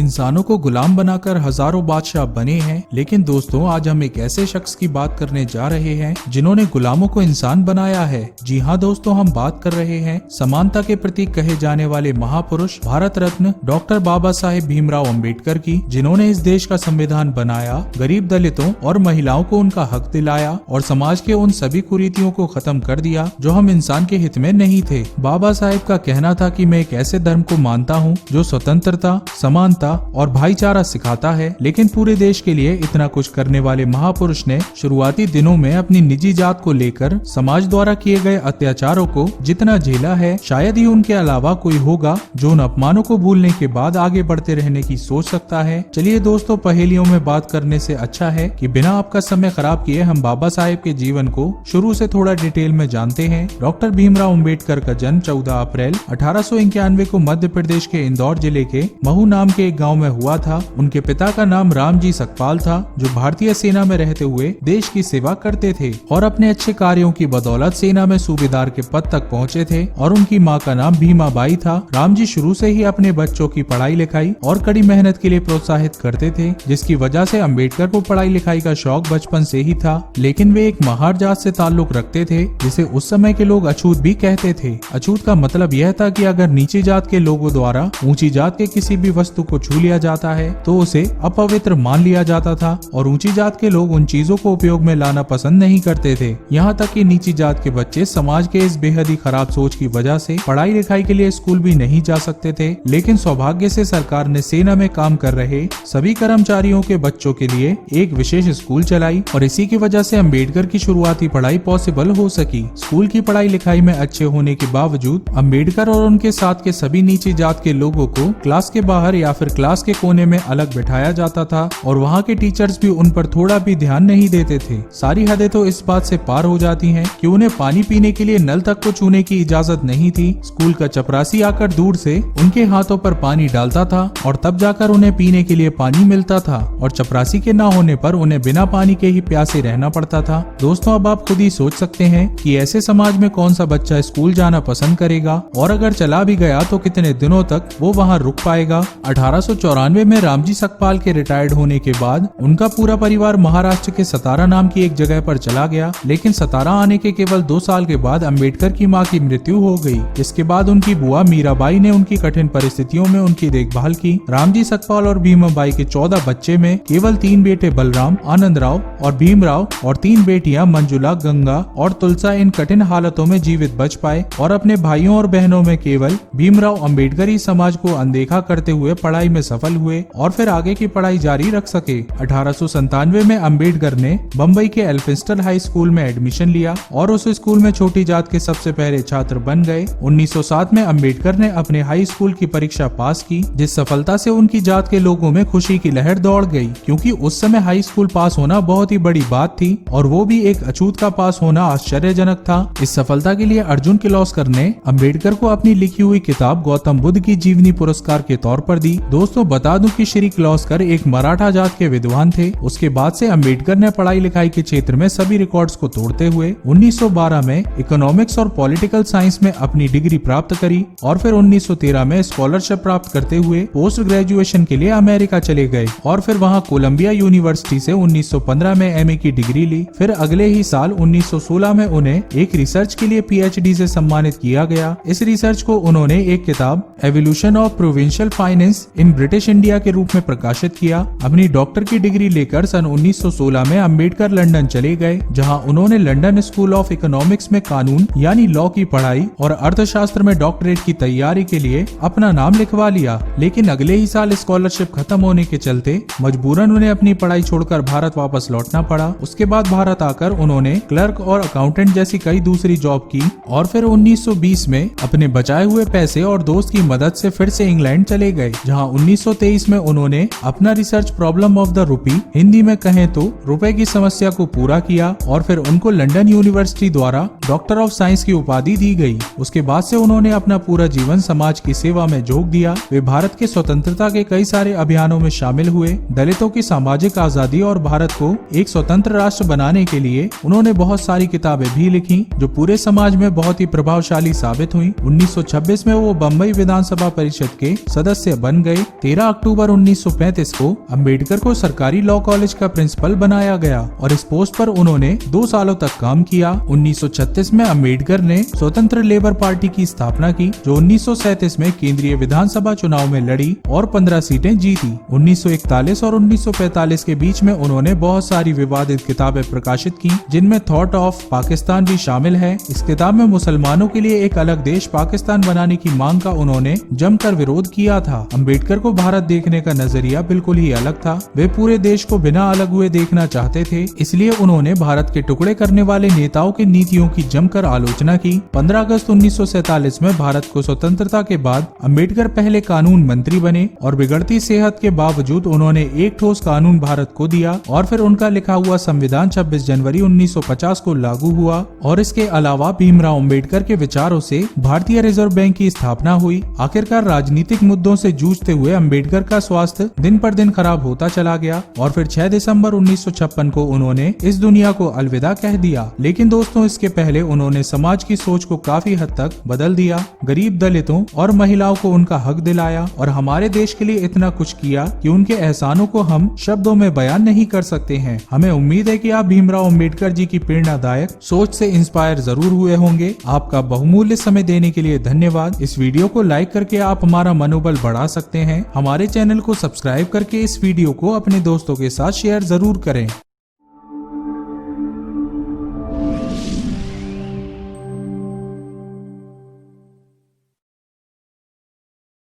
इंसानों को गुलाम बनाकर हजारों बादशाह बने हैं, लेकिन दोस्तों आज हम एक ऐसे शख्स की बात करने जा रहे हैं जिन्होंने गुलामों को इंसान बनाया है। जी हाँ दोस्तों, हम बात कर रहे हैं समानता के प्रतीक कहे जाने वाले महापुरुष भारत रत्न डॉक्टर बाबा साहेब भीमराव अंबेडकर की, जिन्होंने इस देश का संविधान बनाया, गरीब दलितों और महिलाओं को उनका हक दिलाया और समाज के उन सभी कुरीतियों को खत्म कर दिया जो हम इंसान के हित में नहीं थे। बाबा साहेब का कहना था कि मैं एक ऐसे धर्म को मानता हूँ जो स्वतंत्रता, समानता और भाईचारा सिखाता है, लेकिन पूरे देश के लिए इतना कुछ करने वाले महापुरुष ने शुरुआती दिनों में अपनी निजी जात को लेकर समाज द्वारा किए गए अत्याचारों को जितना झेला है, शायद ही उनके अलावा कोई होगा जो उन अपमानों को भूलने के बाद आगे बढ़ते रहने की सोच सकता है। चलिए दोस्तों, पहेलियों में बात करने से अच्छा है कि बिना आपका समय खराब किए हम बाबा साहेब के जीवन को शुरू से थोड़ा डिटेल में जानते हैं। डॉक्टर भीमराव अंबेडकर का जन्म 14 अप्रैल 1891 को मध्य प्रदेश के इंदौर जिले के महू नाम के एक गांव में हुआ था। उनके पिता का नाम रामजी सकपाल था, जो भारतीय सेना में रहते हुए देश की सेवा करते थे और अपने अच्छे कार्यों की बदौलत सेना में सूबेदार के पद तक पहुंचे थे। और उनकी मां का नाम भीमाबाई था। रामजी शुरू से ही अपने बच्चों की पढ़ाई लिखाई और कड़ी मेहनत के लिए प्रोत्साहित करते थे, जिसकी वजह से अंबेडकर को पढ़ाई लिखाई का शौक बचपन से ही था। लेकिन वे एक महार जात से ताल्लुक रखते थे, जिसे उस समय के लोग अछूत भी कहते थे। अछूत का मतलब यह था कि अगर नीची जात के लोगों द्वारा ऊंची जात के किसी भी वस्तु को छू लिया जाता है तो उसे अपवित्र मान लिया जाता था और ऊंची जात के लोग उन चीजों को उपयोग में लाना पसंद नहीं करते थे। यहाँ तक कि नीची जात के बच्चे समाज के इस बेहद ही खराब सोच की वजह से पढ़ाई लिखाई के लिए स्कूल भी नहीं जा सकते थे। लेकिन सौभाग्य से सरकार ने सेना में काम कर रहे सभी कर्मचारियों के बच्चों के लिए एक विशेष स्कूल चलाई और इसी की वजह से अंबेडकर की शुरुआती पढ़ाई पॉसिबल हो सकी। स्कूल की पढ़ाई लिखाई में अच्छे होने के बावजूद अंबेडकर और उनके साथ के सभी नीची जात के लोगों को क्लास के बाहर या फिर क्लास के कोने में अलग बिठाया जाता था और वहाँ के टीचर्स भी उन पर थोड़ा भी ध्यान नहीं देते थे। सारी हदें तो इस बात से पार हो जाती हैं कि उन्हें पानी पीने के लिए नल तक को छूने की इजाजत नहीं थी। स्कूल का चपरासी आकर दूर से उनके हाथों पर पानी डालता था और तब जाकर उन्हें पीने के लिए पानी मिलता था और चपरासी के ना होने पर उन्हें बिना पानी के ही प्यासे रहना पड़ता था। दोस्तों, अब आप खुद ही सोच सकते हैं कि ऐसे समाज में कौन सा बच्चा स्कूल जाना पसंद करेगा और अगर चला भी गया तो कितने दिनों तक वो वहाँ रुक पाएगा। 1894 में रामजी सकपाल के रिटायर्ड होने के बाद उनका पूरा परिवार महाराष्ट्र के सतारा नाम की एक जगह पर चला गया, लेकिन सतारा आने के केवल 2 साल के बाद अंबेडकर की मां की मृत्यु हो गई। इसके बाद उनकी बुआ मीराबाई ने उनकी कठिन परिस्थितियों में उनकी देखभाल की। रामजी सकपाल और भीमाबाई के 14 बच्चे में केवल 3 बेटे बलराम, आनंदराव और भीमराव और 3 बेटियां मंजुला, गंगा और तुलसा इन कठिन हालातों में जीवित बच पाए और अपने भाइयों और बहनों में केवल भीमराव अंबेडकर ही समाज को अनदेखा करते हुए पढ़ाई में सफल हुए और फिर आगे की पढ़ाई जारी रख सके। 1897 में अंबेडकर ने बम्बई के एल्फिंस्टन हाई स्कूल में एडमिशन लिया और उस स्कूल में छोटी जात के सबसे पहले छात्र बन गए। 1907 में अंबेडकर ने अपने हाई स्कूल की परीक्षा पास की, जिस सफलता से उनकी जात के लोगों में खुशी की लहर दौड़ गई, क्योंकि उस समय हाई स्कूल पास होना बहुत ही बड़ी बात थी और वो भी एक अछूत का पास होना आश्चर्यजनक था। इस सफलता के लिए अर्जुन किर्लोस्कर ने अंबेडकर को अपनी लिखी हुई किताब गौतम बुद्ध की जीवनी पुरस्कार के तौर पर दी। दोस्तों, बता दूं कि श्री किर्लोस्कर एक मराठा जात के विद्वान थे। उसके बाद से अंबेडकर ने पढ़ाई लिखाई के क्षेत्र में सभी रिकॉर्ड्स को तोड़ते हुए 1912 में इकोनॉमिक्स और पॉलिटिकल साइंस में अपनी डिग्री प्राप्त करी और फिर 1913 में स्कॉलरशिप प्राप्त करते हुए पोस्ट ग्रेजुएशन के लिए अमेरिका चले गए और फिर वहां कोलंबिया यूनिवर्सिटी से 1915 में एमए की डिग्री ली। फिर अगले ही साल 1916 में उन्हें एक रिसर्च के लिए पीएचडी से सम्मानित किया गया। इस रिसर्च को उन्होंने एक किताब evolution of provincial finance in British India के रूप में प्रकाशित किया। अपनी डॉक्टर की डिग्री लेकर सन 1916 में अंबेडकर लंदन चले गए, जहां उन्होंने लंदन स्कूल ऑफ इकोनॉमिक्स में कानून यानी लॉ की पढ़ाई और अर्थशास्त्र में डॉक्टरेट की तैयारी के लिए अपना नाम लिखवा लिया। लेकिन अगले ही साल स्कॉलरशिप खत्म होने के चलते मजबूरन उन्हें अपनी पढ़ाई छोड़कर भारत वापस लौटना पड़ा। उसके बाद भारत आकर उन्होंने क्लर्क और अकाउंटेंट जैसी कई दूसरी जॉब की और फिर 1920 में अपने बचाए हुए पैसे और दोस्त की मदद से फिर से इंग्लैंड चले गए, जहां 1923 में उन्होंने अपना research problem of the rupee, Hindi में कहें तो रुपए की समस्या को पूरा किया और फिर उनको लंदन यूनिवर्सिटी द्वारा डॉक्टर ऑफ साइंस की उपाधि दी गई। उसके बाद से उन्होंने अपना पूरा जीवन समाज की सेवा में झोंक दिया। वे भारत के स्वतंत्रता के कई सारे अभियानों में शामिल हुए, दलितों की सामाजिक आजादी और भारत को एक स्वतंत्र राष्ट्र बनाने के लिए उन्होंने बहुत सारी किताबें भी लिखी, जो पूरे समाज में बहुत ही प्रभावशाली साबित हुई। 1926 में वो बम्बई विधानसभा परिषद के सदस्य बन गए। 13 अक्टूबर 1935 को अंबेडकर को सरकारी लॉ कॉलेज का प्रिंसिपल बनाया गया और इस पोस्ट पर उन्होंने 2 सालों तक काम किया। 1936 में अंबेडकर ने स्वतंत्र लेबर पार्टी की स्थापना की, जो 1937 में केंद्रीय विधानसभा चुनाव में लड़ी और 15 सीटें जीती। 1941 और 1945 के बीच में उन्होंने बहुत सारी विवादित किताबें प्रकाशित की, जिनमें थॉट ऑफ पाकिस्तान भी शामिल है। इस किताब में मुसलमानों के लिए एक अलग देश पाकिस्तान बनाने की मांग का उन्होंने जमकर विरोध किया था। अंबेडकर को भारत देखने का नजरिया बिल्कुल ही अलग था। वे पूरे देश को बिना अलग हुए देखना चाहते थे, इसलिए उन्होंने भारत के टुकड़े करने वाले नेताओं की नीतियों की जमकर आलोचना की। 15 अगस्त 1947 में भारत को स्वतंत्रता के बाद अंबेडकर पहले कानून मंत्री बने और बिगड़ती सेहत के बावजूद उन्होंने एक ठोस कानून भारत को दिया और फिर उनका लिखा हुआ संविधान 26 जनवरी 1950 को लागू हुआ। और इसके अलावा भीमराव अंबेडकर के विचारों से भारतीय रिजर्व बैंक की स्थापना हुई। आखिरकार राजनीतिक मुद्दों से जूझते हुए अंबेडकर का स्वास्थ्य दिन पर दिन खराब होता चला गया और फिर 6 दिसंबर 1956 को उन्होंने इस दुनिया को अलविदा कह दिया। लेकिन दोस्तों, इसके पहले उन्होंने समाज की सोच को काफी हद तक बदल दिया, गरीब दलितों और महिलाओं को उनका हक दिलाया और हमारे देश के लिए इतना कुछ किया कि उनके एहसानों को हम शब्दों में बयान नहीं कर सकते हैं। हमें उम्मीद है कि आप भीमराव अंबेडकर जी की प्रेरणादायक सोच से इंस्पायर जरूर हुए होंगे। आपका बहुमूल्य समय देने के लिए धन्यवाद। इस वीडियो को लाइक करके आप हमारा मनोबल बढ़ा सकते हैं। हमारे चैनल को सब्सक्राइब करके इस वीडियो को अपने दोस्तों के साथ शेयर जरूर करें।